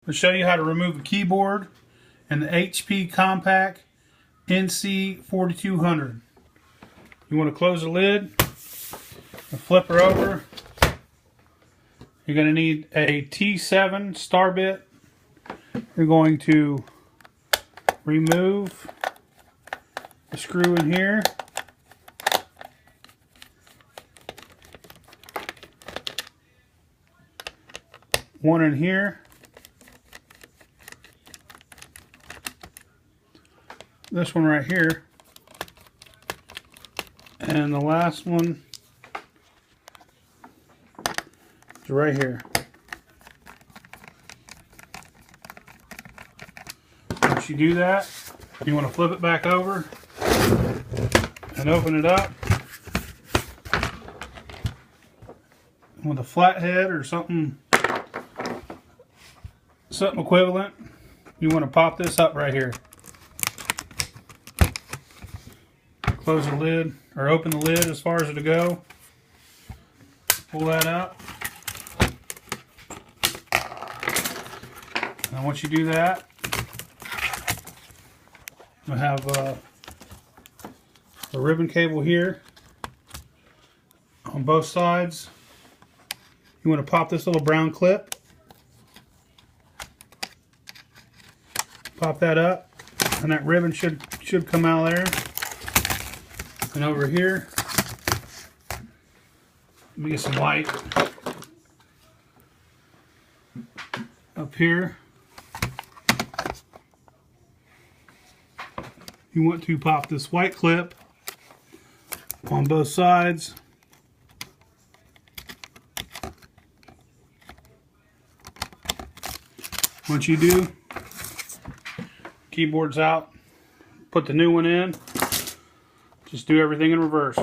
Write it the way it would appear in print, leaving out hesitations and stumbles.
I'll show you how to remove a keyboard and the HP Compaq NC4200. You want to close the lid and flip her over. You're going to need a T7 star bit. You're going to remove the screw in here. One in here. This one right here. And the last one is right here. Once you do that, you want to flip it back over and open it up. With a flathead or something equivalent, you want to pop this up right here. Close the lid, or open the lid as far as it'll go. Pull that out. And once you do that, you'll have a ribbon cable here on both sides. You want to pop this little brown clip. Pop that up, and that ribbon should come out of there. And over here, let me get some light. Up here, you want to pop this white clip on both sides. Once you do, keyboard's out. Put the new one in. Just do everything in reverse.